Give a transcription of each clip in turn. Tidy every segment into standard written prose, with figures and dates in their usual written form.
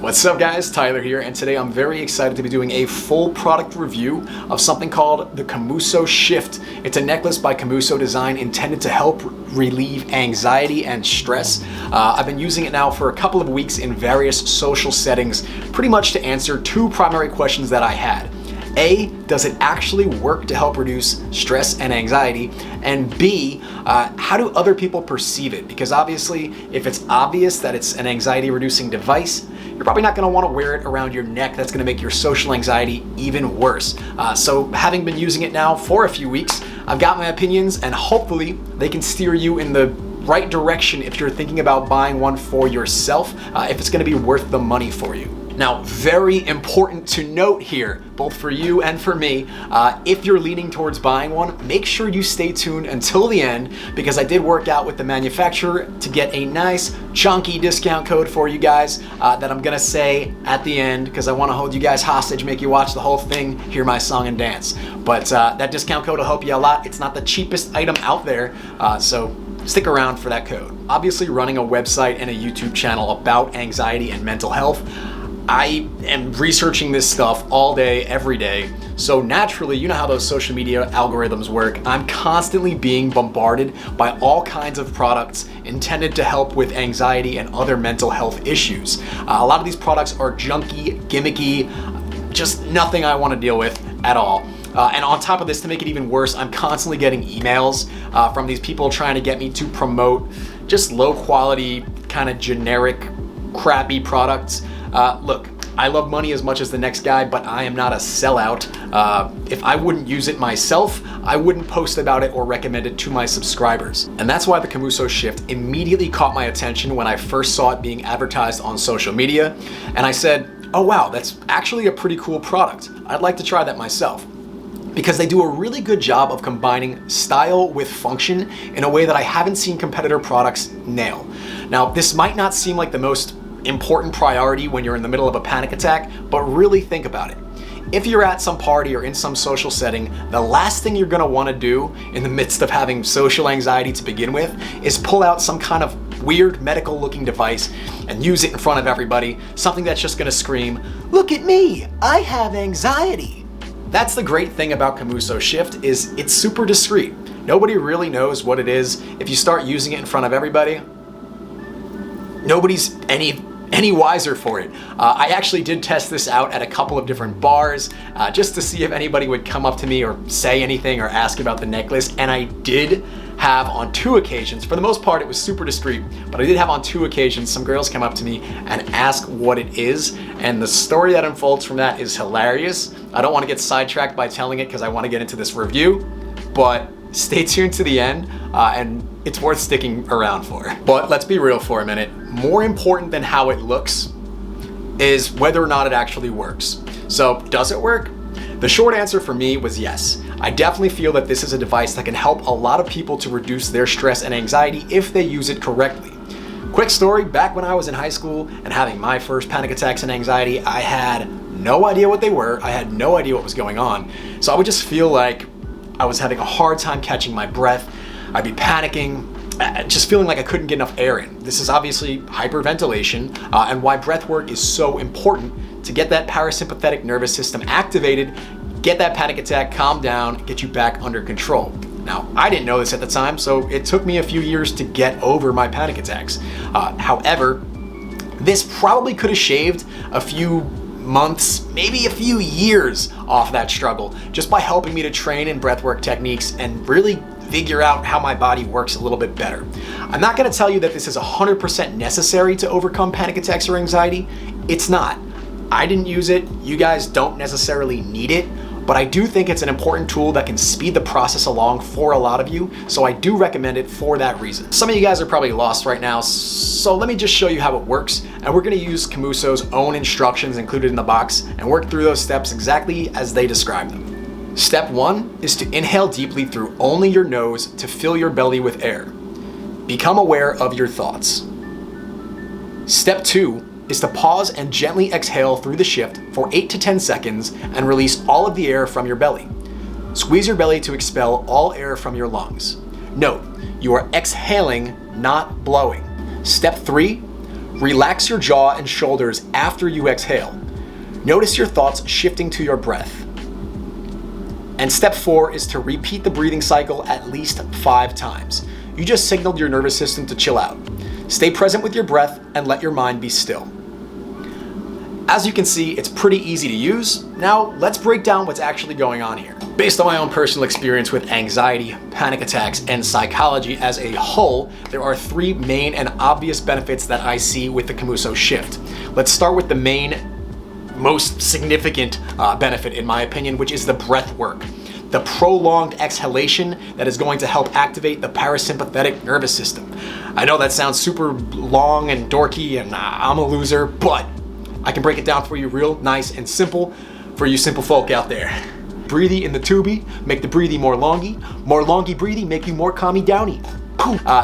What's up guys, Tyler here, and today I'm very excited to be doing a full product review of something called the Komuso Shift. It's a necklace by Komuso Design intended to help relieve anxiety and stress. I've been using it now for a couple of weeks in various social settings, pretty much to answer two primary questions that I had. A, does it actually work to help reduce stress and anxiety? And B, how do other people perceive it? Because obviously, if it's obvious that it's an anxiety reducing device, you're probably not gonna wanna wear it around your neck. That's gonna make your social anxiety even worse. So having been using it now for a few weeks, I've got my opinions and hopefully they can steer you in the right direction if you're thinking about buying one for yourself, if it's gonna be worth the money for you. Now, very important to note here, both for you and for me, if you're leaning towards buying one, make sure you stay tuned until the end because I did work out with the manufacturer to get a nice chunky discount code for you guys that I'm gonna say at the end because I wanna hold you guys hostage, make you watch the whole thing, hear my song and dance. But that discount code will help you a lot. It's not the cheapest item out there, so stick around for that code. Obviously, running a website and a YouTube channel about anxiety and mental health, I am researching this stuff all day, every day. So naturally, you know how those social media algorithms work. I'm constantly being bombarded by all kinds of products intended to help with anxiety and other mental health issues. A lot of these products are junky, gimmicky, just nothing I want to deal with at all. And on top of this, to make it even worse, I'm constantly getting emails from these people trying to get me to promote just low quality, kind of generic, crappy products. Look, I love money as much as the next guy, but I am not a sellout. If I wouldn't use it myself, I wouldn't post about it or recommend it to my subscribers. And that's why the Komuso Shift immediately caught my attention when I first saw it being advertised on social media. And I said, oh wow, that's actually a pretty cool product. I'd like to try that myself. Because they do a really good job of combining style with function in a way that I haven't seen competitor products nail. Now, this might not seem like the most important priority when you're in the middle of a panic attack, but really think about it. If you're at some party or in some social setting, the last thing you're gonna wanna do in the midst of having social anxiety to begin with is pull out some kind of weird medical looking device and use it in front of everybody, something that's just gonna scream, "Look at me, I have anxiety." That's the great thing about Komuso Shift is it's super discreet. Nobody really knows what it is. If you start using it in front of everybody, nobody's any wiser for it. I actually did test this out at a couple of different bars just to see if anybody would come up to me or say anything or ask about the necklace, and I did have on two occasions. For the most part, it was super discreet, but I did have on two occasions some girls come up to me and ask what it is, and the story that unfolds from that is hilarious. I don't want to get sidetracked by telling it because I want to get into this review, but stay tuned to the end and it's worth sticking around for. But let's be real for a minute. More important than how it looks is whether or not it actually works. So does it work? The short answer for me was yes. I definitely feel that this is a device that can help a lot of people to reduce their stress and anxiety if they use it correctly. Quick story, back when I was in high school and having my first panic attacks and anxiety, I had no idea what they were. I had no idea what was going on. So I would just feel like I was having a hard time catching my breath. I'd be panicking, just feeling like I couldn't get enough air in. This is obviously hyperventilation and why breathwork is so important to get that parasympathetic nervous system activated, get that panic attack calmed down, get you back under control. Now, I didn't know this at the time, so it took me a few years to get over my panic attacks. However, this probably could have shaved a few months, maybe a few years off that struggle, just by helping me to train in breathwork techniques and really figure out how my body works a little bit better. I'm not gonna tell you that this is 100% necessary to overcome panic attacks or anxiety. It's not. I didn't use it. You guys don't necessarily need it, but I do think it's an important tool that can speed the process along for a lot of you, so I do recommend it for that reason. Some of you guys are probably lost right now, so let me just show you how it works, and we're gonna use Komuso's own instructions included in the box and work through those steps exactly as they describe them. Step 1 is to inhale deeply through only your nose to fill your belly with air. Become aware of your thoughts. Step 2 is to pause and gently exhale through the shift for 8 to 10 seconds and release all of the air from your belly. Squeeze your belly to expel all air from your lungs. Note, you are exhaling, not blowing. Step 3, Relax your jaw and shoulders after you exhale. Notice your thoughts shifting to your breath. And step 4 is to repeat the breathing cycle at least 5 times. You just signaled your nervous system to chill out. Stay present with your breath and let your mind be still. As you can see, it's pretty easy to use. Now, let's break down what's actually going on here. Based on my own personal experience with anxiety, panic attacks, and psychology as a whole, there are 3 main and obvious benefits that I see with the Komuso Shift. Let's start with the main, most significant benefit in my opinion, which is the breath work. The prolonged exhalation that is going to help activate the parasympathetic nervous system. I know that sounds super long and dorky and I'm a loser, but I can break it down for you real nice and simple for you simple folk out there. Breathy in the tubey, make the breathy more longy breathy, make you more calmy downy.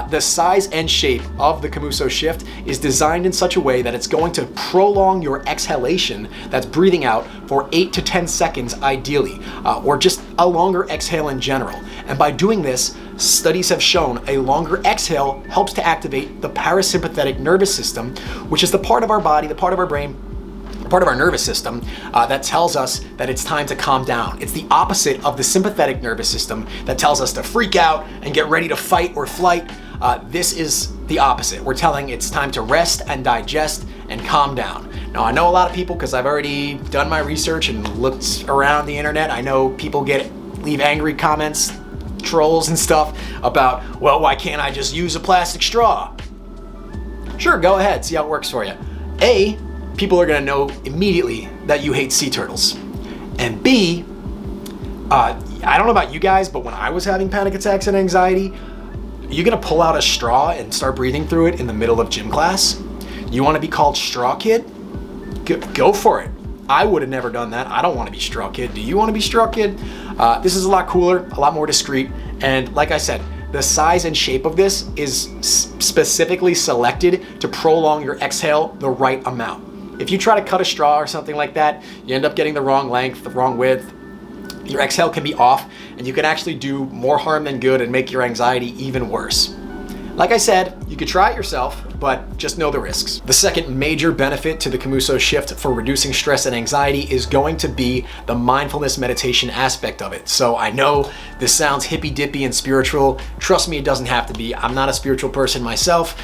The size and shape of the Komuso Shift is designed in such a way that it's going to prolong your exhalation, that's breathing out, for 8 to 10 seconds ideally, or just a longer exhale in general. And by doing this, studies have shown a longer exhale helps to activate the parasympathetic nervous system, which is the part of our body, the part of our brain, part of our nervous system that tells us that it's time to calm down. It's the opposite of the sympathetic nervous system that tells us to freak out and get ready to fight or flight. This is the opposite. We're telling it's time to rest and digest and calm down. Now, I know a lot of people, because I've already done my research and looked around the internet, I know people leave angry comments, trolls and stuff about, well, why can't I just use a plastic straw? Sure, go ahead, see how it works for you. A, people are gonna know immediately that you hate sea turtles. And B, I don't know about you guys, but when I was having panic attacks and anxiety, you're gonna pull out a straw and start breathing through it in the middle of gym class? You wanna be called Straw Kid? Go for it. I would have never done that. I don't wanna be Straw Kid. Do you wanna be Straw Kid? This is a lot cooler, a lot more discreet, and like I said, the size and shape of this is specifically selected to prolong your exhale the right amount. If you try to cut a straw or something like that, you end up getting the wrong length, the wrong width. Your exhale can be off, and you can actually do more harm than good and make your anxiety even worse. Like I said, you could try it yourself, but just know the risks. The second major benefit to the Komuso Shift for reducing stress and anxiety is going to be the mindfulness meditation aspect of it. So I know this sounds hippy-dippy and spiritual. Trust me, it doesn't have to be. I'm not a spiritual person myself.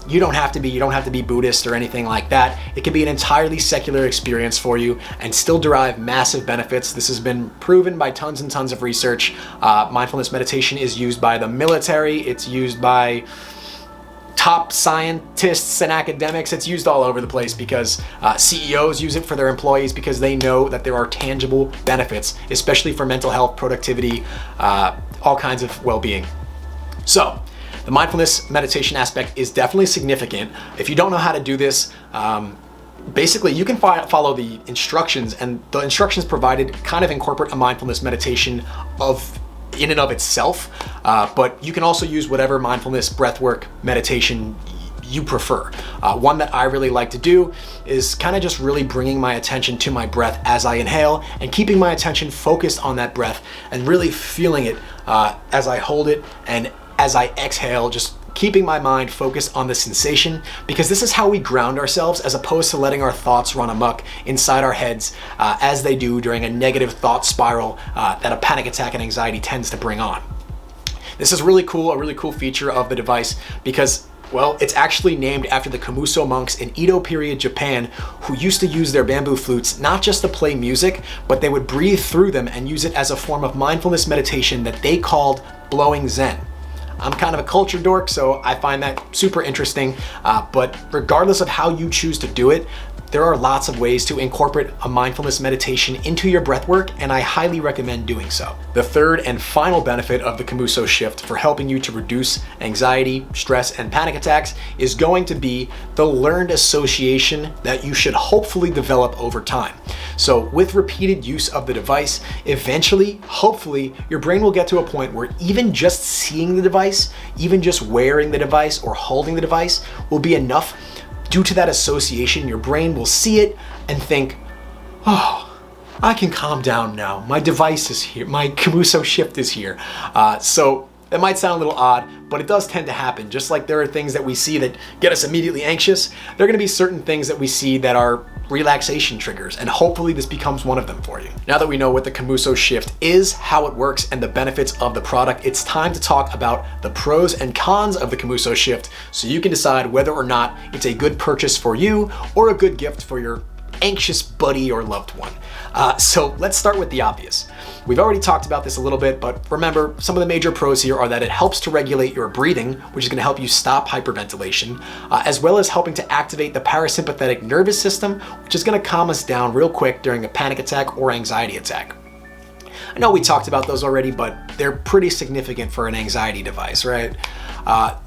You don't have to be. You don't have to be Buddhist or anything like that. It can be an entirely secular experience for you and still derive massive benefits. This has been proven by tons and tons of research. Mindfulness meditation is used by the military. It's used by top scientists and academics. It's used all over the place because CEOs use it for their employees because they know that there are tangible benefits, especially for mental health, productivity, all kinds of well-being. So the mindfulness meditation aspect is definitely significant. If you don't know how to do this, basically you can follow the instructions, and the instructions provided kind of incorporate a mindfulness meditation in and of itself, but you can also use whatever mindfulness breathwork meditation you prefer. One that I really like to do is kind of just really bringing my attention to my breath as I inhale and keeping my attention focused on that breath and really feeling it as I hold it and as I exhale, just keeping my mind focused on the sensation, because this is how we ground ourselves as opposed to letting our thoughts run amok inside our heads as they do during a negative thought spiral that a panic attack and anxiety tends to bring on. This is really cool, a really cool feature of the device because, well, it's actually named after the Komuso monks in Edo period Japan who used to use their bamboo flutes not just to play music, but they would breathe through them and use it as a form of mindfulness meditation that they called blowing Zen. I'm kind of a culture dork, so I find that super interesting, but regardless of how you choose to do it, there are lots of ways to incorporate a mindfulness meditation into your breathwork, and I highly recommend doing so. The third and final benefit of the Komuso Shift for helping you to reduce anxiety, stress, and panic attacks is going to be the learned association that you should hopefully develop over time. So with repeated use of the device, eventually, hopefully, your brain will get to a point where even just seeing the device, even just wearing the device or holding the device will be enough. Due to that association, your brain will see it and think, oh, I can calm down now. My device is here. My Komuso Shift is here. So That might sound a little odd, but it does tend to happen. Just like there are things that we see that get us immediately anxious, there are gonna be certain things that we see that are relaxation triggers, and hopefully this becomes one of them for you. Now that we know what the Komuso Shift is, how it works, and the benefits of the product, it's time to talk about the pros and cons of the Komuso Shift so you can decide whether or not it's a good purchase for you or a good gift for your anxious buddy or loved one. So let's start with the obvious. We've already talked about this a little bit, but remember, some of the major pros here are that it helps to regulate your breathing, which is going to help you stop hyperventilation, as well as helping to activate the parasympathetic nervous system, which is going to calm us down real quick during a panic attack or anxiety attack. I know we talked about those already, but they're pretty significant for an anxiety device, right?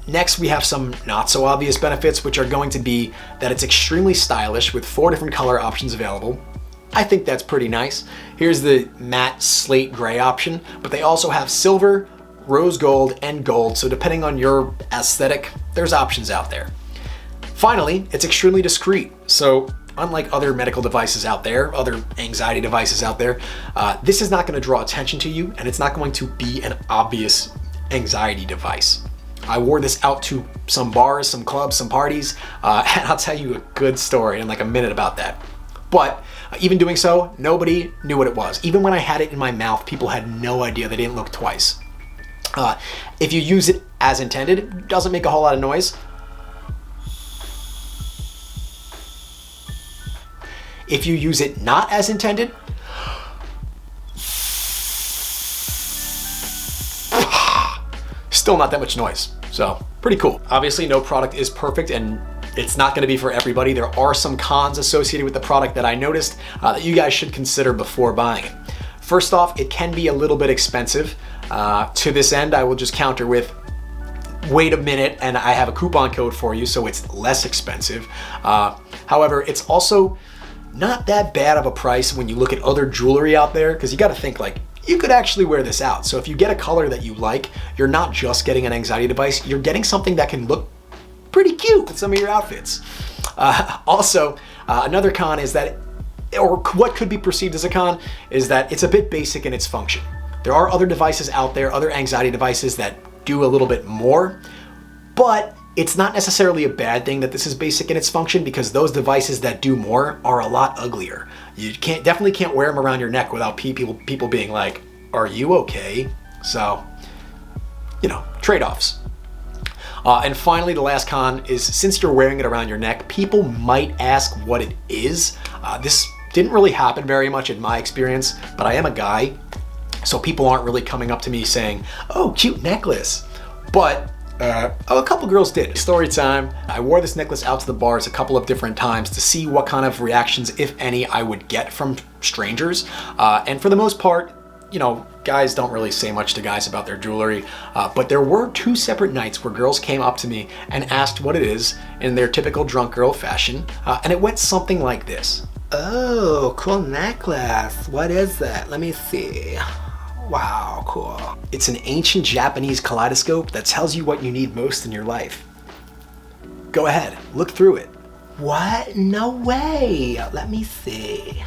Next, we have some not so obvious benefits, which are going to be that it's extremely stylish with 4 different color options available. I think that's pretty nice. Here's the matte slate gray option, but they also have silver, rose gold, and gold, so depending on your aesthetic, there's options out there. Finally, it's extremely discreet, so unlike other medical devices out there, other anxiety devices out there, this is not going to draw attention to you, and it's not going to be an obvious anxiety device. I wore this out to some bars, some clubs, some parties, and I'll tell you a good story in like a minute about that. But even doing so, nobody knew what it was. Even when I had it in my mouth, people had no idea. They didn't look twice. If you use it as intended, it doesn't make a whole lot of noise. If you use it not as intended, still not that much noise. So pretty cool. Obviously, no product is perfect, and it's not going to be for everybody. There are some cons associated with the product that I noticed that you guys should consider before buying it. First off, it can be a little bit expensive. To this end, I will just counter with, wait a minute, and I have a coupon code for you, so it's less expensive. However, it's also not that bad of a price when you look at other jewelry out there, because you got to think like, you could actually wear this out. So if you get a color that you like, you're not just getting an anxiety device, you're getting something that can look pretty cute with some of your outfits. Also, another con is that, or what could be perceived as a con, is that it's a bit basic in its function. There are other devices out there, other anxiety devices that do a little bit more, but it's not necessarily a bad thing that this is basic in its function, because those devices that do more are a lot uglier. You definitely can't wear them around your neck without people being like, are you okay? So, you know, trade-offs. And finally, the last con is, since you're wearing it around your neck, people might ask what it is. This didn't really happen very much in my experience, but I am a guy, so people aren't really coming up to me saying, oh, cute necklace. But a couple girls did. Story time. I wore this necklace out to the bars a couple of different times to see what kind of reactions, if any, I would get from strangers. And for the most part, you know, guys don't really say much to guys about their jewelry, but there were 2 separate nights where girls came up to me and asked what it is in their typical drunk girl fashion, and it went something like this. Oh, cool necklace. What is that? Let me see. Wow, cool. It's an ancient Japanese kaleidoscope that tells you what you need most in your life. Go ahead, look through it. What? No way. Let me see.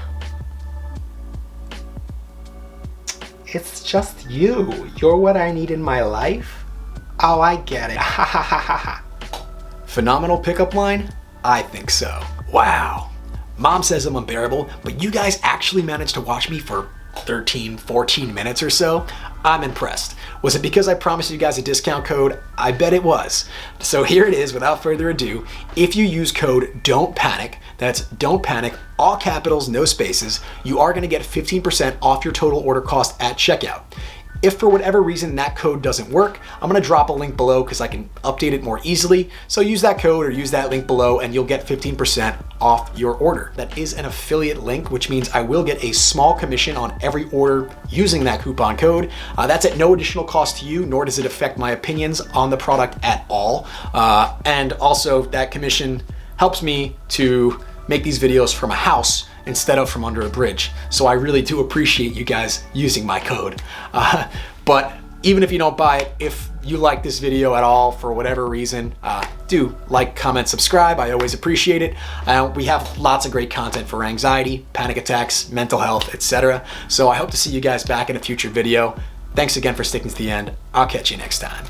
It's just you. You're what I need in my life? Oh, I get it. Ha ha ha ha ha. Phenomenal pickup line? I think so. Wow. Mom says I'm unbearable, but you guys actually managed to watch me for 13, 14 minutes or so. I'm impressed. Was it because I promised you guys a discount code? I bet it was. So here it is, without further ado. If you use code Don't Panic, that's Don't Panic, all capitals, no spaces, you are gonna get 15% off your total order cost at checkout. If for whatever reason that code doesn't work, I'm gonna drop a link below because I can update it more easily. So use that code or use that link below and you'll get 15% off your order. That is an affiliate link, which means I will get a small commission on every order using that coupon code. That's at no additional cost to you, nor does it affect my opinions on the product at all. And also that commission helps me to make these videos from a house instead of from under a bridge. So I really do appreciate you guys using my code. But even if you don't buy it, if you like this video at all for whatever reason, do like, comment, subscribe. I always appreciate it. We have lots of great content for anxiety, panic attacks, mental health, etc. So I hope to see you guys back in a future video. Thanks again for sticking to the end. I'll catch you next time.